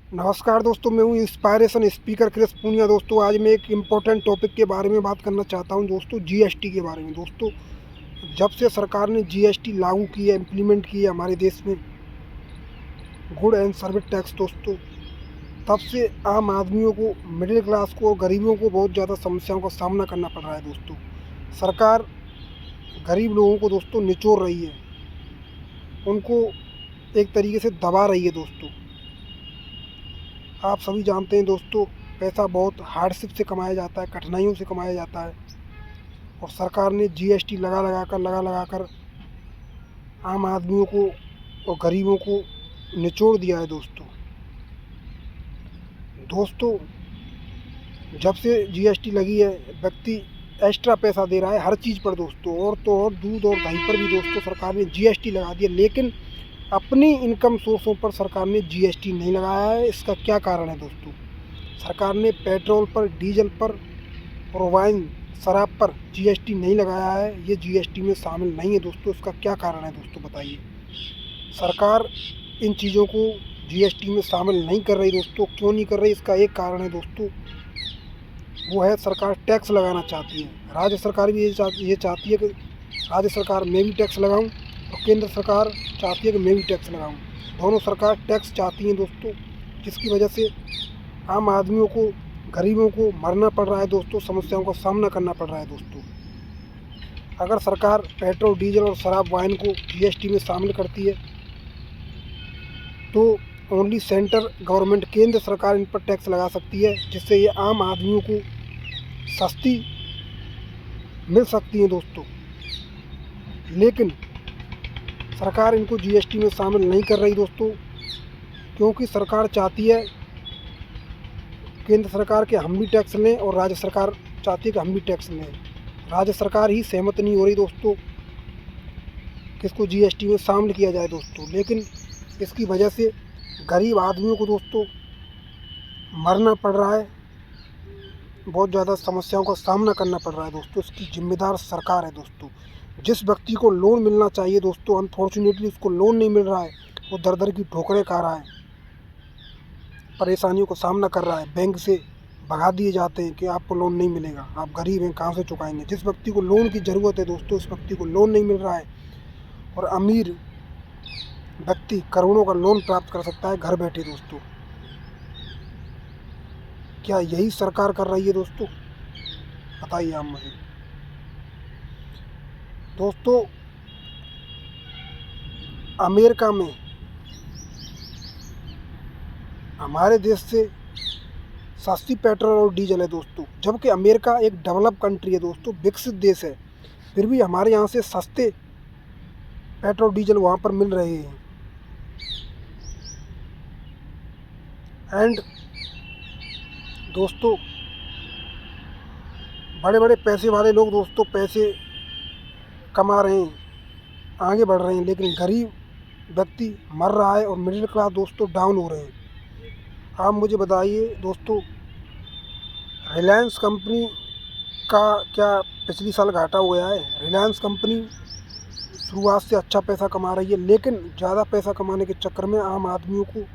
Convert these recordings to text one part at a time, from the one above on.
नमस्कार दोस्तों, मैं हूँ इंस्पायरेशन स्पीकर क्रिस पूनिया। दोस्तों, आज मैं एक इम्पोर्टेंट टॉपिक के बारे में बात करना चाहता हूँ दोस्तों, जीएसटी के बारे में। दोस्तों, जब से सरकार ने जीएसटी लागू की है, इम्प्लीमेंट की है हमारे देश में, गुड एंड सर्विस टैक्स दोस्तों, तब से आम आदमियों को, मिडिल क्लास को, गरीबों को बहुत ज़्यादा समस्याओं का सामना करना पड़ रहा है दोस्तों। सरकार गरीब लोगों को दोस्तों निचोड़ रही है, उनको एक तरीके से दबा रही है दोस्तों। आप सभी जानते हैं दोस्तों, पैसा बहुत हार्डशिप से कमाया जाता है, कठिनाइयों से कमाया जाता है, और सरकार ने जीएसटी लगा कर आम आदमियों को और गरीबों को निचोड़ दिया है दोस्तों। दोस्तों, जब से जीएसटी लगी है, व्यक्ति एक्स्ट्रा पैसा दे रहा है हर चीज़ पर दोस्तों, और तो और दूध और दही पर भी दोस्तों सरकार ने जीएसटी लगा दिया। लेकिन अपनी इनकम सोर्सों पर सरकार ने जीएसटी नहीं लगाया है। इसका क्या कारण है दोस्तों? सरकार ने पेट्रोल पर, डीजल पर और वाइन, शराब पर जीएसटी नहीं लगाया है। ये जीएसटी में शामिल नहीं है दोस्तों। इसका क्या कारण है दोस्तों, बताइए। सरकार इन चीज़ों को जीएसटी में शामिल नहीं कर रही दोस्तों। क्यों नहीं कर रही? इसका एक कारण है दोस्तों, वो है सरकार टैक्स लगाना चाहती है। राज्य सरकार भी ये चाहती है कि राज्य सरकार मैं भी टैक्स लगाऊं, और केंद्र सरकार चाहती है कि मैं भी टैक्स लगाऊं। दोनों सरकार टैक्स चाहती हैं दोस्तों, जिसकी वजह से आम आदमियों को, गरीबों को मरना पड़ रहा है दोस्तों, समस्याओं का सामना करना पड़ रहा है दोस्तों। अगर सरकार पेट्रोल, डीजल और शराब, वाइन को जीएसटी में शामिल करती है, तो ओनली सेंटर गवर्नमेंट, केंद्र सरकार इन पर टैक्स लगा सकती है, जिससे ये आम आदमियों को सस्ती मिल सकती हैं दोस्तों। लेकिन सरकार इनको जीएसटी में शामिल नहीं कर रही दोस्तों, क्योंकि सरकार चाहती है, केंद्र सरकार के हम भी टैक्स लें और राज्य सरकार चाहती है कि हम भी टैक्स लें। राज्य सरकार ही सहमत नहीं हो रही दोस्तों कि इसको जीएसटी में शामिल किया जाए दोस्तों। लेकिन इसकी वजह से गरीब आदमियों को दोस्तों मरना पड़ रहा है, बहुत ज़्यादा समस्याओं का सामना करना पड़ रहा है दोस्तों। इसकी जिम्मेदार सरकार है दोस्तों। जिस व्यक्ति को लोन मिलना चाहिए दोस्तों, अनफॉर्चुनेटली उसको लोन नहीं मिल रहा है। वो दर दर की ठोकरें खा रहा है, परेशानियों का सामना कर रहा है। बैंक से भगा दिए जाते हैं कि आपको लोन नहीं मिलेगा, आप गरीब हैं, कहाँ से चुकाएंगे। जिस व्यक्ति को लोन की ज़रूरत है दोस्तों, उस व्यक्ति को लोन नहीं मिल रहा है, और अमीर व्यक्ति करोड़ों का लोन प्राप्त कर सकता है घर बैठे दोस्तों। क्या यही सरकार कर रही है दोस्तों? बताइए आप मुझे। दोस्तों, अमेरिका में हमारे देश से सस्ती पेट्रोल और डीजल है दोस्तों, जबकि अमेरिका एक डेवलप कंट्री है दोस्तों, विकसित देश है। फिर भी हमारे यहाँ से सस्ते पेट्रोल डीजल वहाँ पर मिल रहे हैं। एंड दोस्तों, बड़े बड़े पैसे वाले लोग दोस्तों पैसे कमा रहे हैं, आगे बढ़ रहे हैं, लेकिन गरीब व्यक्ति मर रहा है, और मिडिल क्लास दोस्तों डाउन हो रहे हैं। आप मुझे बताइए दोस्तों, रिलायंस कंपनी का क्या पिछली साल घाटा हो गया है? रिलायंस कंपनी शुरुआत से अच्छा पैसा कमा रही है, लेकिन ज़्यादा पैसा कमाने के चक्कर में आम आदमियों को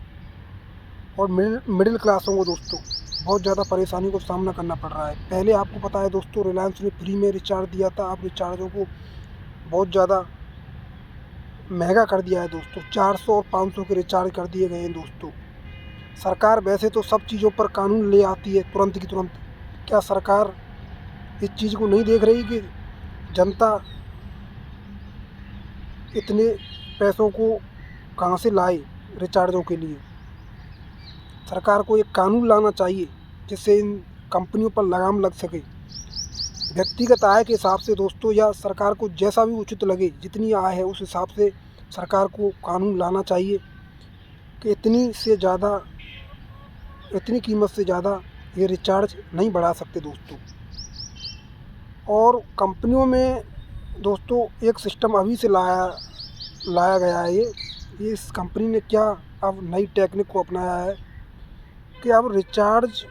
और मिडिल क्लासों को दोस्तों बहुत ज़्यादा परेशानी को सामना करना पड़ रहा है। पहले आपको पता है दोस्तों, रिलायंस ने फ्री में रिचार्ज दिया था। अब रिचार्जों को बहुत ज़्यादा महंगा कर दिया है दोस्तों। 400 और 500 के रिचार्ज कर दिए गए हैं दोस्तों। सरकार वैसे तो सब चीज़ों पर कानून ले आती है तुरंत की तुरंत। क्या सरकार इस चीज़ को नहीं देख रही कि जनता इतने पैसों को कहाँ से लाए रिचार्जों के लिए? सरकार को एक कानून लाना चाहिए जिससे इन कंपनियों पर लगाम लग सके। व्यक्तिगत आय के हिसाब से दोस्तों, या सरकार को जैसा भी उचित लगे, जितनी आय है उस हिसाब से सरकार को कानून लाना चाहिए कि इतनी कीमत से ज़्यादा ये रिचार्ज नहीं बढ़ा सकते दोस्तों। और कंपनियों में दोस्तों एक सिस्टम अभी से लाया गया है। ये इस कंपनी ने क्या अब नई टेक्निक को अपनाया है कि अब रिचार्ज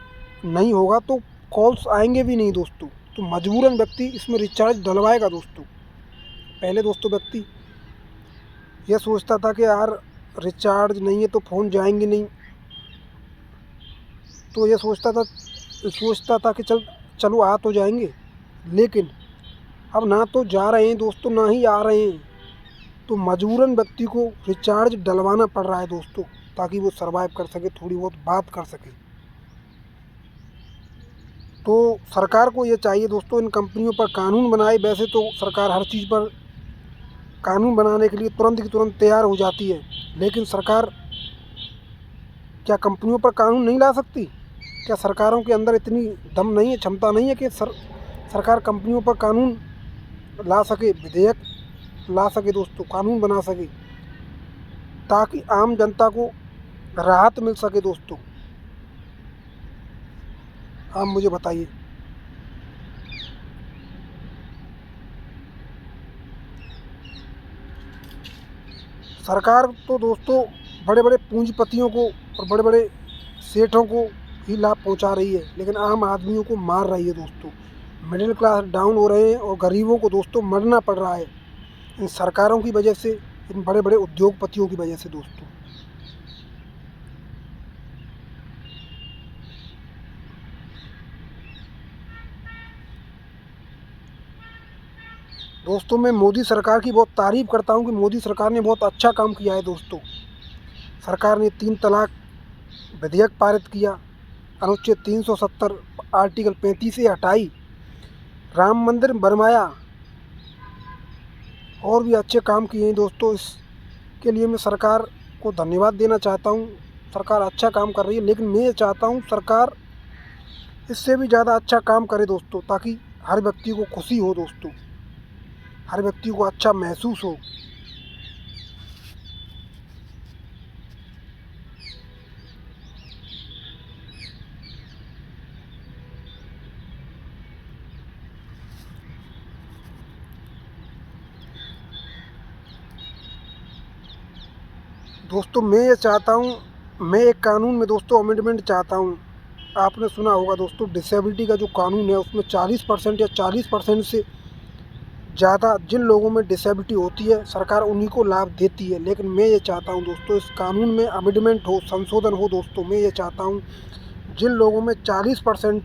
नहीं होगा तो कॉल्स आएंगे भी नहीं दोस्तों, तो मजबूरन व्यक्ति इसमें रिचार्ज डलवाएगा दोस्तों। पहले दोस्तों व्यक्ति यह सोचता था कि यार रिचार्ज नहीं है तो फ़ोन जाएंगे नहीं, तो ये सोचता था कि चलो आ तो जाएंगे, लेकिन अब ना तो जा रहे हैं दोस्तों, ना ही आ रहे हैं। तो मजबूरन व्यक्ति को रिचार्ज डलवाना पड़ रहा है दोस्तों, ताकि वो सर्वाइव कर सके, थोड़ी बहुत बात कर सके। तो सरकार को ये चाहिए दोस्तों, इन कंपनियों पर कानून बनाए। वैसे तो सरकार हर चीज़ पर कानून बनाने के लिए तुरंत की तुरंत तैयार हो जाती है, लेकिन सरकार क्या कंपनियों पर कानून नहीं ला सकती? क्या सरकारों के अंदर इतनी दम नहीं है, क्षमता नहीं है कि सरकार कंपनियों पर कानून ला सके, विधेयक ला सके दोस्तों, कानून बना सके, ताकि आम जनता को राहत मिल सके दोस्तों? आप मुझे बताइए। सरकार तो दोस्तों बड़े बड़े पूंजीपतियों को और बड़े बड़े सेठों को ही लाभ पहुंचा रही है, लेकिन आम आदमियों को मार रही है दोस्तों। मिडिल क्लास डाउन हो रहे हैं और गरीबों को दोस्तों मरना पड़ रहा है इन सरकारों की वजह से, इन बड़े बड़े उद्योगपतियों की वजह से दोस्तों। दोस्तों मैं मोदी सरकार की बहुत तारीफ़ करता हूं कि मोदी सरकार ने बहुत अच्छा काम किया है दोस्तों। सरकार ने 3 तलाक विधेयक पारित किया, अनुच्छेद 370 आर्टिकल 35 से हटाई, राम मंदिर बनवाया, और भी अच्छे काम किए हैं दोस्तों। इसके लिए मैं सरकार को धन्यवाद देना चाहता हूं। सरकार अच्छा काम कर रही है, लेकिन मैं ये चाहता हूं सरकार इससे भी ज़्यादा अच्छा काम करे दोस्तों, ताकि हर व्यक्ति को खुशी हो दोस्तों, हर व्यक्ति को अच्छा महसूस हो। दोस्तों मैं ये चाहता हूँ, मैं एक कानून में दोस्तों अमेंडमेंट चाहता हूँ। आपने सुना होगा दोस्तों, डिसेबिलिटी का जो कानून है उसमें 40% या 40% से ज़्यादा जिन लोगों में डिसेबिलिटी होती है, सरकार उन्हीं को लाभ देती है। लेकिन मैं ये चाहता हूँ दोस्तों, इस कानून में अमेंडमेंट हो, संशोधन हो दोस्तों। मैं ये चाहता हूँ जिन लोगों में 40%